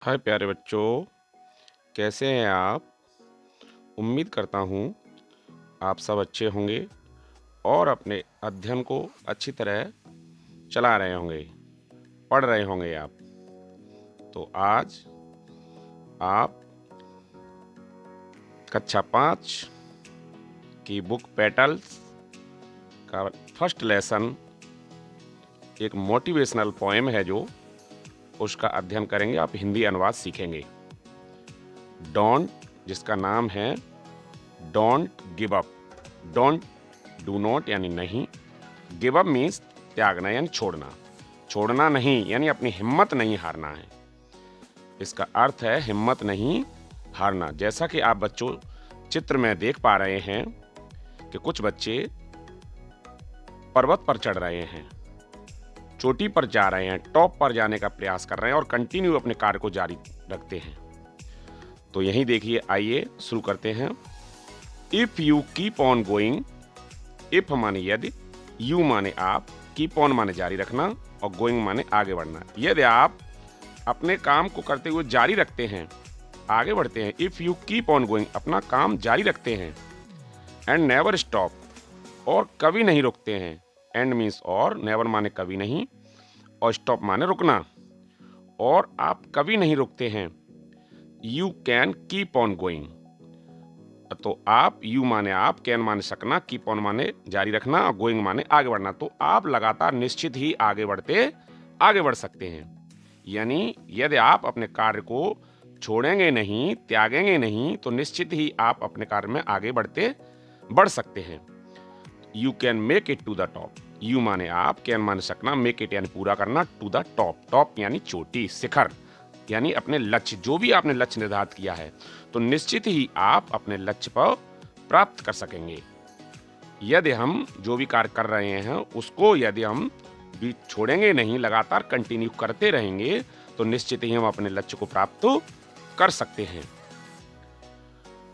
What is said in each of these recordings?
हाय प्यारे बच्चों, कैसे हैं आप? उम्मीद करता हूँ आप सब अच्छे होंगे और अपने अध्ययन को अच्छी तरह चला रहे होंगे, पढ़ रहे होंगे आप। तो आज आप कक्षा 5 की बुक पेटल्स का फर्स्ट लेसन एक मोटिवेशनल पोएम है जो उसका अध्ययन करेंगे। आप हिंदी अनुवाद सीखेंगे। डोंट, जिसका नाम है don't give up. Don't, do not यानी नहीं, गिव अप मीन्स त्यागना यानी छोड़ना। छोड़ना नहीं यानी अपनी हिम्मत नहीं हारना है। इसका अर्थ है हिम्मत नहीं हारना। जैसा कि आप बच्चों चित्र में देख पा रहे हैं कि कुछ बच्चे पर्वत पर चढ़ रहे हैं, चोटी पर जा रहे हैं, टॉप पर जाने का प्रयास कर रहे हैं और कंटिन्यू अपने कार्य को जारी रखते हैं। तो यही देखिए, आइए शुरू करते हैं। If you keep on going, if माने यदि, यू माने आप, कीप ऑन माने जारी रखना और गोइंग माने आगे बढ़ना। यदि आप अपने काम को करते हुए जारी रखते हैं, आगे बढ़ते हैं, if you keep on going अपना काम जारी रखते हैं, एंड नेवर स्टॉप और कभी नहीं रुकते हैं। एंड मीन्स और, नेवर माने कभी नहीं और स्टॉप माने रुकना, और आप कभी नहीं रुकते हैं। You can keep on going, तो आप, यू माने आप, कैन माने सकना, कीप ऑन माने जारी रखना और गोइंग माने आगे बढ़ना। तो आप लगातार निश्चित ही आगे बढ़ सकते हैं। यानी यदि आप अपने कार्य को छोड़ेंगे नहीं, त्यागेंगे नहीं, तो निश्चित ही आप अपने कार्य में आगे बढ़ सकते हैं। You can make it to the top. You माने आप, कैन माने सकना, मेक इट यानी पूरा करना, टू द टॉप, टॉप यानी चोटी, शिखर यानी अपने लक्ष्य, जो भी आपने लक्ष्य निर्धारित किया है, तो निश्चित ही आप अपने लक्ष्य पर प्राप्त कर सकेंगे। यदि हम जो भी कार्य कर रहे हैं उसको यदि हम भी छोड़ेंगे नहीं, लगातार कंटिन्यू करते रहेंगे, तो निश्चित ही हम अपने लक्ष्य को प्राप्त कर सकते हैं।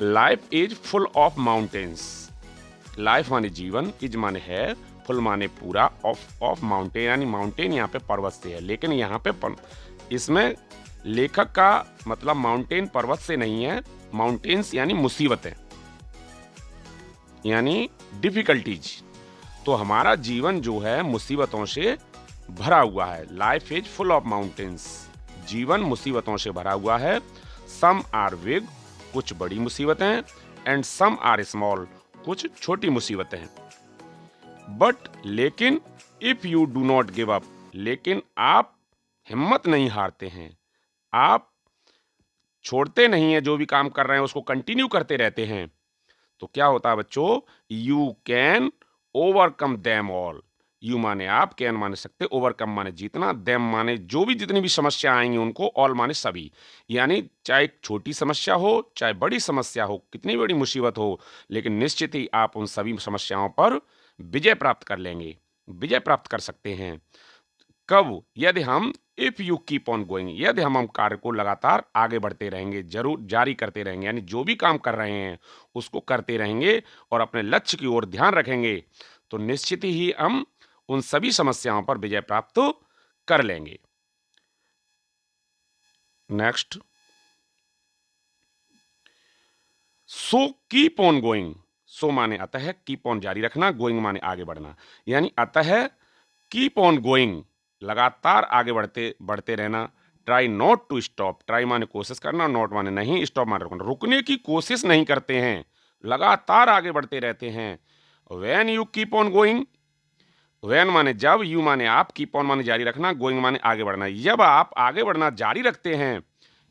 Life is full of mountains. Life माने जीवन, इज माने है, फुल माने पूरा, ऑफ माउंटेन यानी माउंटेन यहाँ पे पर्वत से है, लेकिन यहाँ पे इसमें लेखक का मतलब माउंटेन पर्वत से नहीं है। माउंटेन्स यानी मुसीबतें, यानी डिफिकल्टीज। तो हमारा जीवन जो है मुसीबतों से भरा हुआ है। Life is full of mountains, जीवन मुसीबतों से भरा हुआ है। सम आर बिग, कुछ बड़ी मुसीबतें, एंड सम आर स्मॉल, कुछ छोटी मुसीबतें हैं। बट लेकिन, if you do not give up, लेकिन आप हिम्मत नहीं हारते हैं, आप छोड़ते नहीं है, जो भी काम कर रहे हैं उसको कंटिन्यू करते रहते हैं, तो क्या होता है बच्चों, you can overcome them all. You माने आप, कैन माने सकते, ओवरकम माने जीतना, देम माने जो भी जितनी भी समस्या आएंगी उनको, ऑल माने सभी। यानी चाहे छोटी समस्या हो चाहे बड़ी समस्या हो, कितनी बड़ी मुसीबत हो, लेकिन निश्चित ही आप उन सभी समस्याओं पर विजय प्राप्त कर लेंगे, विजय प्राप्त कर सकते हैं। कब? यदि हम, if you keep on going, यदि हम कार्य को लगातार आगे बढ़ते रहेंगे, जरूर जारी करते रहेंगे, यानी जो भी काम कर रहे हैं उसको करते रहेंगे और अपने लक्ष्य की ओर ध्यान रखेंगे, तो निश्चित ही हम उन सभी समस्याओं पर विजय प्राप्त कर लेंगे। Next, so keep on going. So माने अतः, कीप ऑन जारी रखना, गोइंग माने आगे बढ़ना, यानी अतः कीप ऑन गोइंग लगातार आगे बढ़ते रहना। Try not to stop, try माने कोशिश करना, नॉट माने नहीं, स्टॉप माने रुकना, रुकने की कोशिश नहीं करते हैं, लगातार आगे बढ़ते रहते हैं। When you keep on going, when माने जब, यू माने आप, कीप ऑन माने जारी रखना, गोइंग माने आगे बढ़ना, जब आप आगे बढ़ना जारी रखते हैं,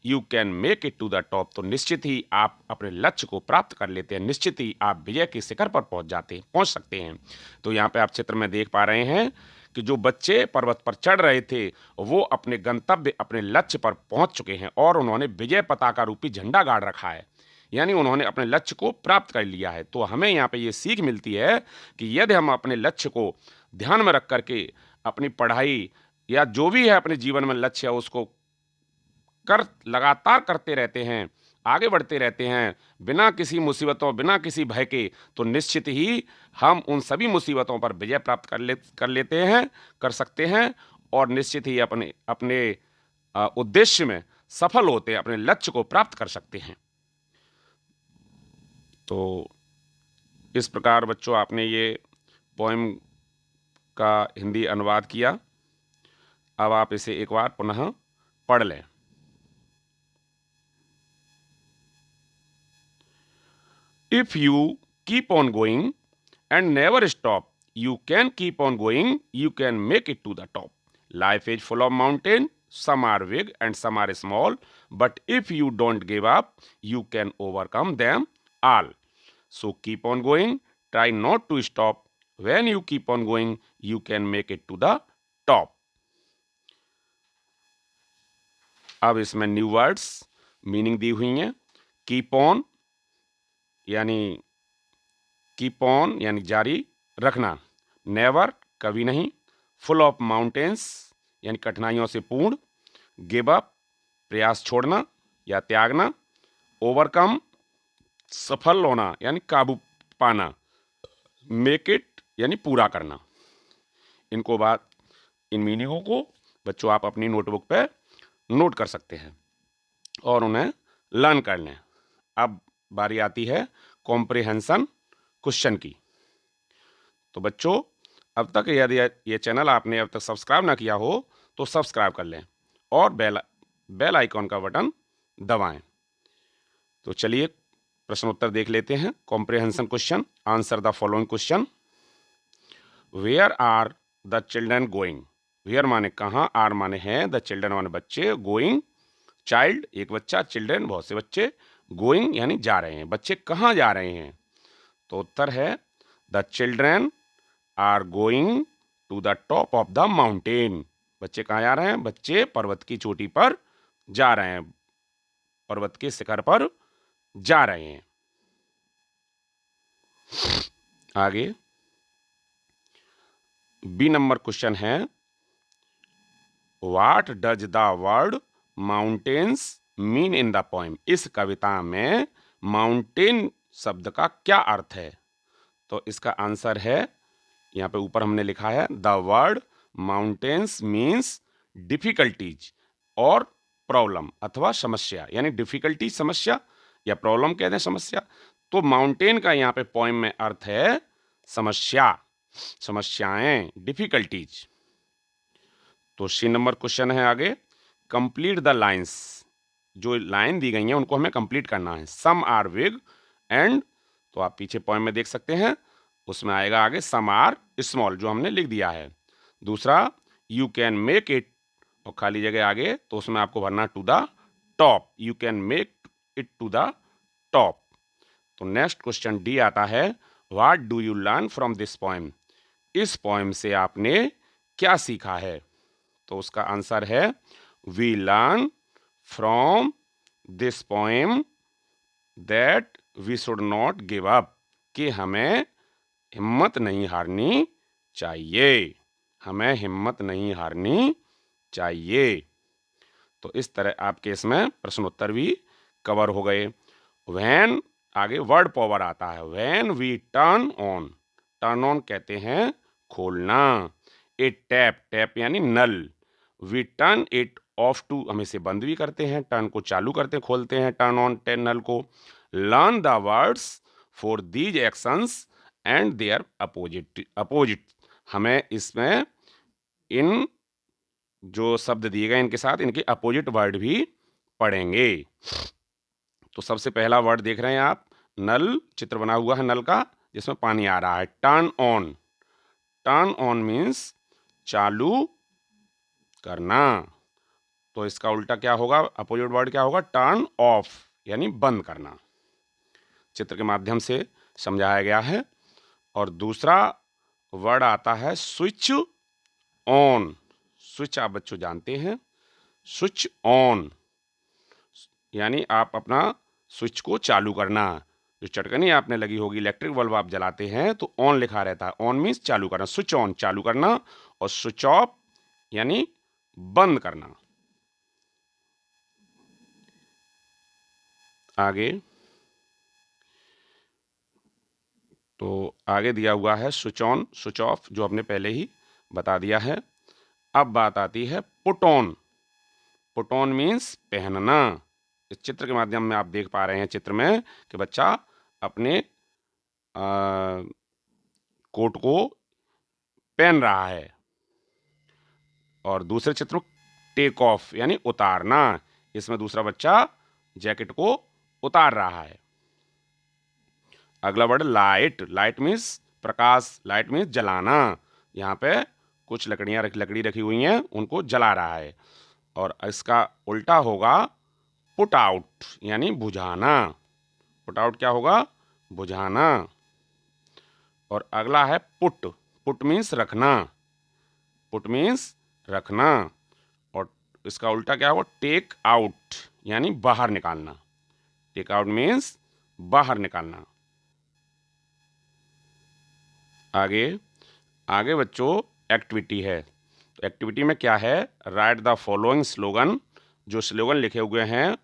you can make it to the top, तो निश्चित ही आप अपने लक्ष्य को प्राप्त कर लेते हैं, निश्चित ही आप विजय के शिखर पर पहुंच सकते हैं। तो यहाँ पे आप चित्र में देख पा रहे हैं कि जो बच्चे पर्वत पर चढ़ रहे थे वो अपने गंतव्य, अपने लक्ष्य पर पहुंच चुके हैं और उन्होंने विजय पताका रूपी झंडा गाड़ रखा है, यानी उन्होंने अपने लक्ष्य को प्राप्त कर लिया है। तो हमें यहाँ पे ये सीख मिलती है कि यदि हम अपने लक्ष्य को ध्यान में रख करके अपनी पढ़ाई या जो भी है अपने जीवन में लक्ष्य है उसको लगातार करते रहते हैं, आगे बढ़ते रहते हैं बिना किसी मुसीबतों, बिना किसी भय के, तो निश्चित ही हम उन सभी मुसीबतों पर विजय प्राप्त कर सकते हैं और निश्चित ही अपने अपने उद्देश्य में सफल होते हैं, अपने लक्ष्य को प्राप्त कर सकते हैं। तो इस प्रकार बच्चों आपने ये पोएम का हिंदी अनुवाद किया। अब आप इसे एक बार पुनः पढ़ लें। If you keep on going and never stop, you can keep on going, you can make it to the top. Life is full of mountains, some are big and some are small, but if you don't give up, you can overcome them all. So keep on going, try not to stop. When you keep on going, you can make it to the top. अब इसमें new words meaning दी हुई हैं। Keep on यानी keep on यानी जारी रखना, never कभी नहीं, फुल ऑफ माउंटेन्स यानी कठिनाइयों से पूर्ण, गिव अप प्रयास छोड़ना या त्यागना, ओवरकम सफल होना यानी काबू पाना, मेक इट यानी पूरा करना। इनको बात इन मीनिंगों को बच्चों आप अपनी नोटबुक पे नोट कर सकते हैं और उन्हें लर्न कर लें। अब बारी आती है कॉम्प्रिहेंशन क्वेश्चन की। तो बच्चों अब तक यदि ये चैनल आपने अब तक सब्सक्राइब ना किया हो तो सब्सक्राइब कर लें और बेल आइकॉन का बटन दबाएं। तो चलिए प्रश्न उत्तर देख लेते हैं। Comprehension question, answer the following question. Where are the children going? Where माने कहाँ, आर माने है, द चिल्ड्रन माने बच्चे, गोइंग चाइल्ड एक बच्चा, चिल्ड्रन बहुत से बच्चे, गोइंग यानी जा रहे हैं। बच्चे कहाँ जा रहे हैं? तो उत्तर है the children are going to the top of the mountain. बच्चे कहाँ जा रहे हैं? बच्चे पर्वत की चोटी पर जा रहे हैं, पर्वत के शिखर पर जा रहे हैं। आगे बी नंबर क्वेश्चन है what does the word mountains mean in the poem? इस कविता में माउंटेन शब्द का क्या अर्थ है? तो इसका आंसर है यहाँ पे ऊपर हमने लिखा है the word mountains means difficulties और प्रॉब्लम अथवा समस्या, यानी डिफिकल्टी समस्या या प्रॉब्लम कहते हैं समस्या। तो माउंटेन का यहाँ पे पोएम में अर्थ है समस्या, समस्याएं, डिफिकल्टीज। तो सी नंबर क्वेश्चन है आगे कंप्लीट द लाइंस। जो लाइन दी गई हैं उनको हमें कंप्लीट करना है। सम आर बिग एंड, तो आप पीछे पोएम में देख सकते हैं उसमें आएगा आगे सम आर स्मॉल, जो हमने लिख दिया है। दूसरा यू कैन मेक इट और खाली जगह आगे, तो उसमें आपको भरना to the top, you can make it to the top. तो नेक्स्ट क्वेश्चन डी आता है what do you learn from this poem? इस पोएम से आपने क्या सीखा है? तो उसका आंसर है we learn from this poem that we should not give up, कि हमें हिम्मत नहीं हारनी चाहिए, हमें हिम्मत नहीं हारनी चाहिए। तो इस तरह आपके इसमें प्रश्न उत्तर भी कवर हो गए। व्हेन आगे वर्ड पावर आता है, when we turn on, turn on कहते हैं खोलना, ए टैप, टैप यानी नल, we turn it off too, हम इसे बंद भी करते हैं, टर्न को चालू करते हैं, खोलते हैं, टर्न ऑन नल को। Learn the words for these actions and their opposite, हमें इसमें इन जो शब्द दिए गए इनके साथ इनके अपोजिट वर्ड भी पढ़ेंगे। तो सबसे पहला वर्ड देख रहे हैं आप, नल, चित्र बना हुआ है नल का जिसमें पानी आ रहा है। Turn on, turn on means चालू करना। तो इसका उल्टा क्या होगा, अपोजिट वर्ड क्या होगा? टर्न ऑफ यानी बंद करना। चित्र के माध्यम से समझाया गया है। और दूसरा वर्ड आता है स्विच ऑन। स्विच आप बच्चों जानते हैं, स्विच ऑन यानी आप अपना स्विच को चालू करना। जो चटकनी आपने लगी होगी, इलेक्ट्रिक बल्ब आप जलाते हैं तो ऑन लिखा रहता है, ऑन मीन्स चालू करना, स्विच ऑन चालू करना, और स्विच ऑफ यानी बंद करना। आगे तो आगे दिया हुआ है स्विच ऑन, स्विच ऑफ, जो हमने पहले ही बता दिया है। अब बात आती है put on. Put on means पहनना। इस चित्र के माध्यम में आप देख पा रहे हैं चित्र में कि बच्चा अपने कोट को पहन रहा है। और दूसरे चित्र में टेक ऑफ यानी उतारना, इसमें दूसरा बच्चा जैकेट को उतार रहा है। अगला वर्ड लाइट। लाइट मीन्स प्रकाश, लाइट मीन्स जलाना। यहाँ पे कुछ लकड़ी रखी हुई हैं, उनको जला रहा है। और इसका उल्टा होगा पुट आउट यानी बुझाना। पुट आउट क्या होगा? बुझाना। और अगला है पुट। पुट मीन्स रखना, पुट मीन्स रखना। और इसका उल्टा क्या होगा? टेक आउट यानी बाहर निकालना। टेक आउट मीन्स बाहर निकालना। आगे आगे बच्चों एक्टिविटी है। तो एक्टिविटी में क्या है? Right the following slogan. जो स्लोगन लिखे हुए हैं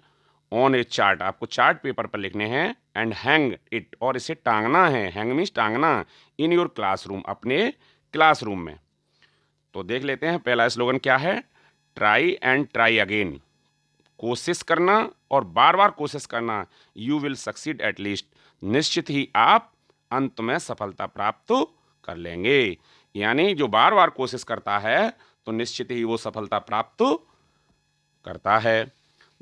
ऑन ए चार्ट, आपको चार्ट पेपर पर लिखने हैं। एंड हैंग इट, और इसे टांगना है। हैंग मीन्स टांगना। इन योर क्लासरूम, अपने क्लासरूम में। तो देख लेते हैं पहला स्लोगन क्या है। ट्राई एंड ट्राई अगेन, कोशिश करना और बार बार कोशिश करना। You will succeed at least, निश्चित ही आप अंत में सफलता प्राप्त कर लेंगे। यानी जो बार बार कोशिश करता है तो निश्चित ही वो सफलता प्राप्त करता है।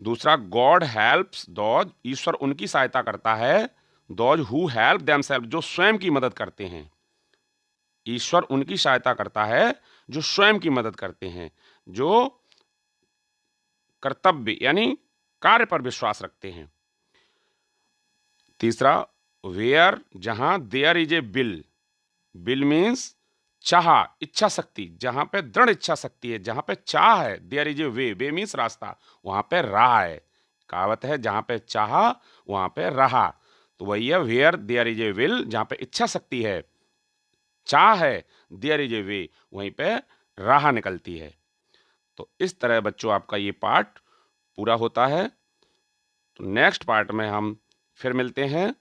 दूसरा, गॉड हेल्प्स दोज, ईश्वर उनकी सहायता करता है। दोज हु हेल्प देमसेल्फ, जो स्वयं की मदद करते हैं। ईश्वर उनकी सहायता करता है जो स्वयं की मदद करते हैं, जो कर्तव्य यानी कार्य पर विश्वास रखते हैं। तीसरा, वेयर, जहां there is a will. Will means चाह, इच्छा शक्ति। जहां पे दृढ़ इच्छा शक्ति है, जहां पे चाह है, there is a way. Way means रास्ता, वहां पे राह है। कहावत है जहां पे चाह वहां पे राह। तो वही है where there is a will, जहां पे इच्छा शक्ति है, चाह है, देयर इज ए वे, वहीं पे राह निकलती है। तो इस तरह बच्चों आपका ये पार्ट पूरा होता है। तो नेक्स्ट पार्ट में हम फिर मिलते हैं।